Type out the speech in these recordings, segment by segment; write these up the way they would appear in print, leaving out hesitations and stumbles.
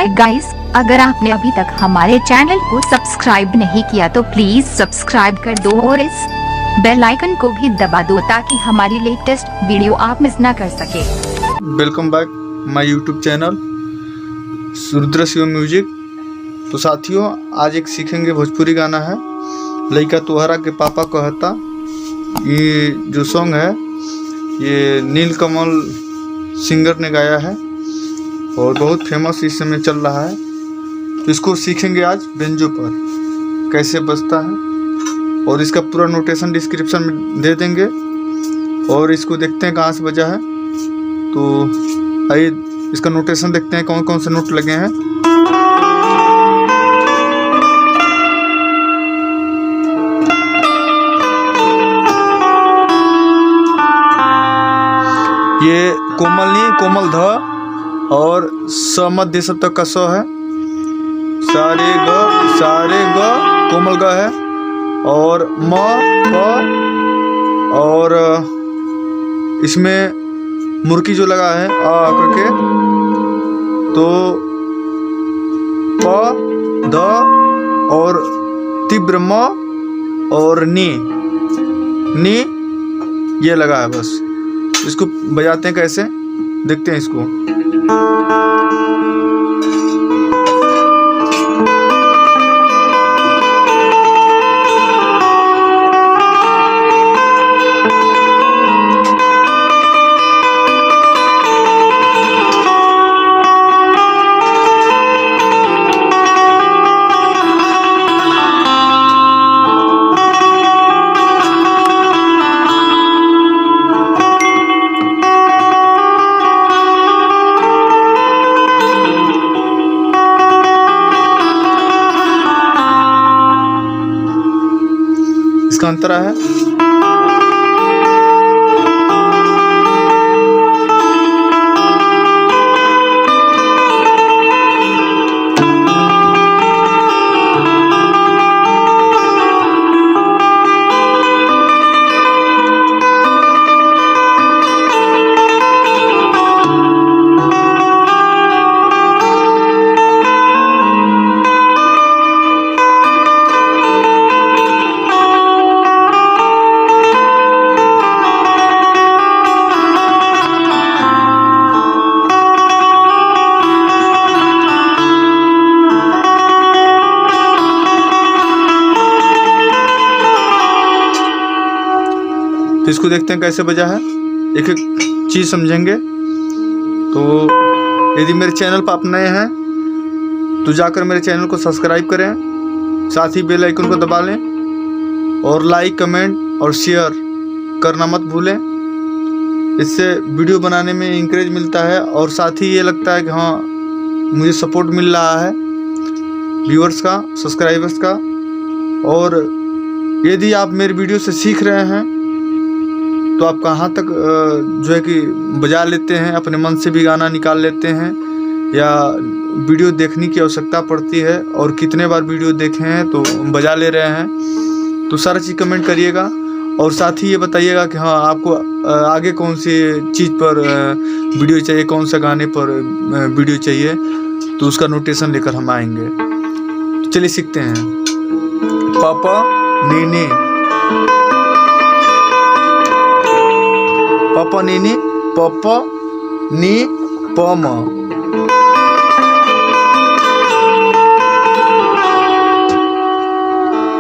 Hi guys, अगर आपने अभी तक हमारे चैनल को सब्सक्राइब नहीं किया तो प्लीज सब्सक्राइब कर दो और इस बेल आइकन को भी दबा दो ताकि हमारी लेटेस्ट वीडियो आप मिस ना कर सके। Welcome back my YouTube channel Rudra Shiv music. तो साथियों, आज एक सीखेंगे भोजपुरी गाना है लइका तुहरा के पापा कहता। ये जो सॉन्ग है ये नीलकमल सिंगर ने गाया है और बहुत फेमस इस समय चल रहा है। तो इसको सीखेंगे आज बेंजो पर कैसे बजता है और इसका पूरा नोटेशन डिस्क्रिप्शन में दे देंगे और इसको देखते हैं कहाँ से बजा है। तो आइए इसका नोटेशन देखते हैं कौन कौन से नोट लगे हैं। ये कोमल नी, कोमल ध और स मध्य सप्तक का स है। सारे ग कोमल ग है और म प और इसमें मुर्की जो लगा है आ करके, तो प ध और तीव्र म और नी ये लगा है। बस इसको बजाते हैं कैसे, देखते हैं इसको। इसका अंतरा है। तो इसको देखते हैं कैसे बजा है, एक एक चीज़ समझेंगे। तो यदि मेरे चैनल पर आप नए हैं तो जाकर मेरे चैनल को सब्सक्राइब करें, साथ ही बेल आइकन को दबा लें और लाइक कमेंट और शेयर करना मत भूलें। इससे वीडियो बनाने में इंकरेज मिलता है और साथ ही ये लगता है कि हाँ मुझे सपोर्ट मिल रहा है व्यूअर्स का, सब्सक्राइबर्स का। और यदि आप मेरे वीडियो से सीख रहे हैं तो आप कहाँ तक जो है कि बजा लेते हैं, अपने मन से भी गाना निकाल लेते हैं या वीडियो देखने की आवश्यकता पड़ती है और कितने बार वीडियो देखे हैं तो बजा ले रहे हैं। तो सारा चीज़ कमेंट करिएगा और साथ ही ये बताइएगा कि हाँ आपको आगे कौन सी चीज़ पर वीडियो चाहिए, कौन सा गाने पर वीडियो चाहिए, तो उसका नोटेशन लेकर हम आएंगे। तो चलिए सीखते हैं। पापा नी पापा नी पापा नी पम।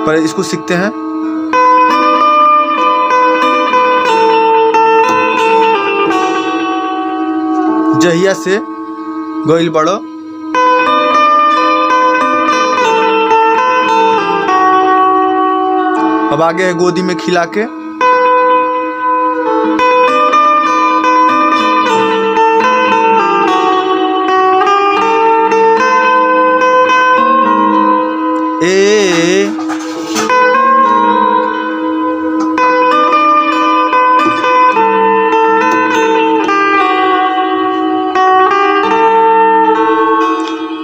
पर इसको सीखते हैं। जहिया से गइल बड़ो अब आगे है गोदी में खिला के।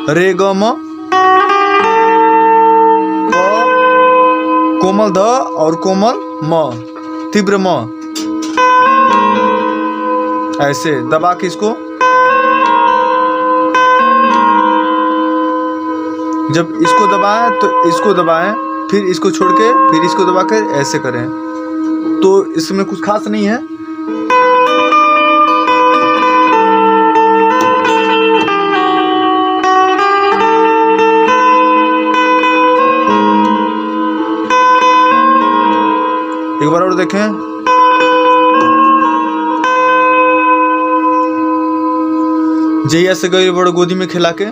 रे ग म कोमल ध और कोमल म, तीव्र म, ऐसे दबा के इसको जब इसको दबाएं तो इसको दबाएं, फिर इसको छोड़ के फिर इसको दबा कर ऐसे करें। तो इसमें कुछ खास नहीं है। एक बार और देखें। जहिया से गई बड़ो गोदी में खिला के,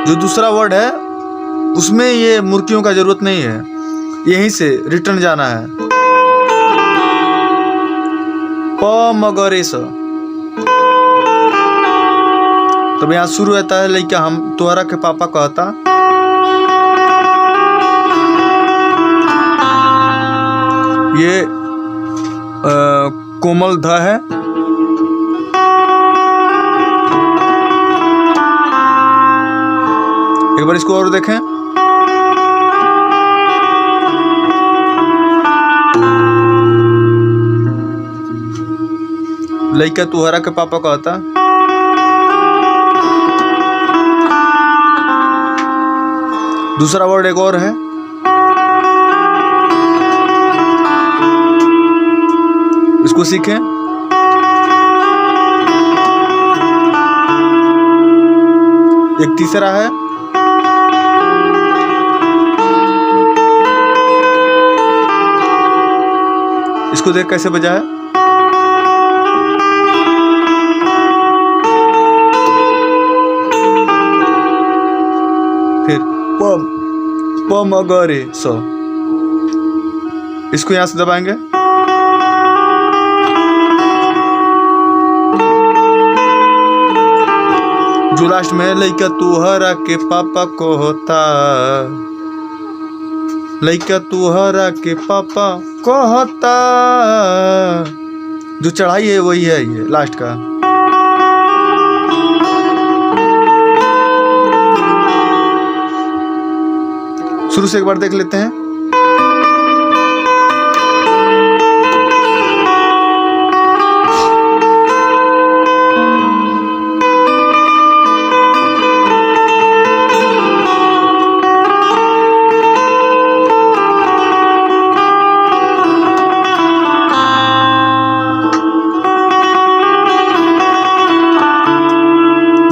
जो दूसरा वर्ड है उसमें ये मुर्गियों का जरूरत नहीं है, यहीं से रिटर्न जाना है। प मगरेस, तब यहाँ शुरू रहता है लइका हम तोहरा के पापा कहता। ये कोमल ध है। एक बार इसको और देखें। लइका तुहरा के पापा कहता। दूसरा वर्ड एक और है, इसको सीखें। एक तीसरा है, इसको देख कैसे बजा है। फिर प मगरे स, इसको यहां से दबाएंगे। जो लास्ट में लइका तुहरा के पापा को होता, लइका तुहरा के पापा को होता, जो चढ़ाई है वही है ये लास्ट का। शुरू से एक बार देख लेते हैं।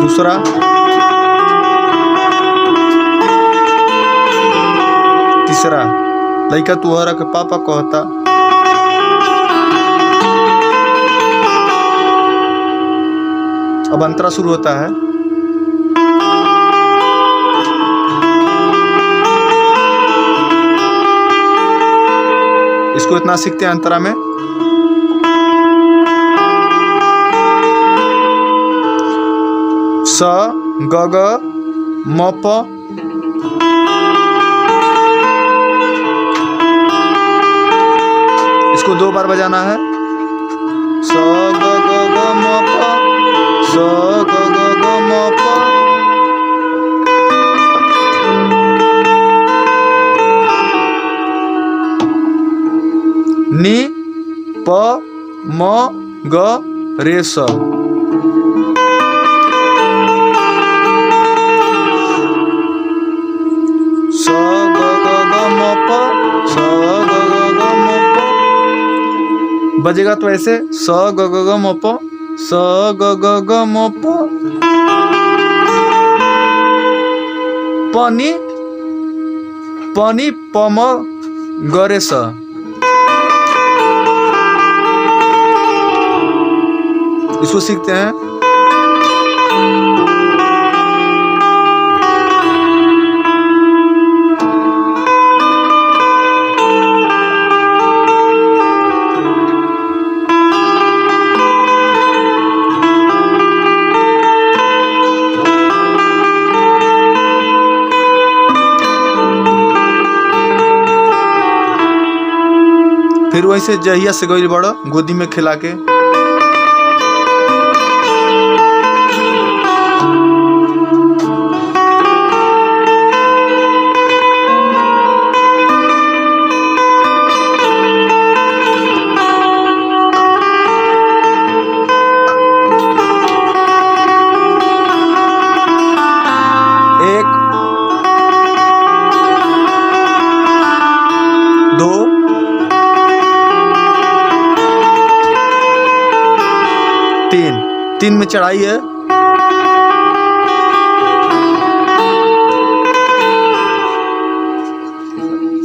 दूसरा, तीसरा, लइका तुहरा के पापा कहता। अब अंतरा शुरू होता है। इसको इतना सीखते हैं अंतरा में। स ग ग म प, इसको 2 बार बजाना है। स ग ग ग म प, स ग ग ग म प। नि प म ग रे स, बजेगा तो ऐसे स ग ग ग म प, स ग ग ग म प। पनि पनि प म गरे स। इसको सीखते हैं। फिर वैसे जहिया से गई बड़ो गोदी में खिला के। 3 में चढ़ाई है।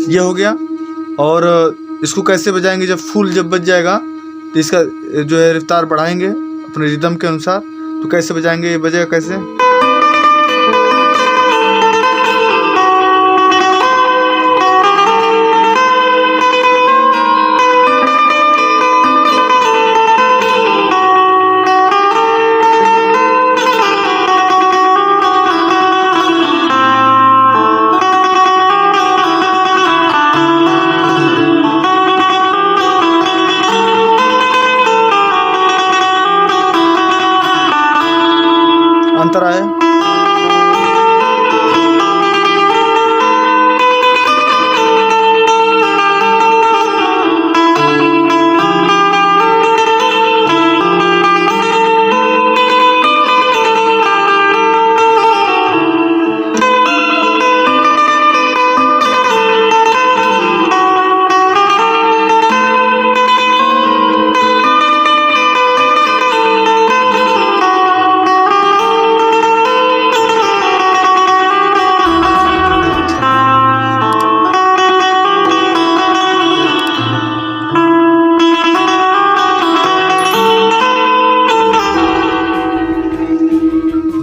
ये हो गया। और इसको कैसे बजाएंगे, जब फुल जब बज जाएगा तो इसका जो है रफ्तार बढ़ाएंगे अपने रिदम के अनुसार। तो कैसे बजाएंगे, ये बजेगा कैसे। अंतर आया।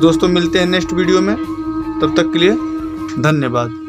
दोस्तों मिलते हैं नेक्स्ट वीडियो में, तब तक के लिए धन्यवाद।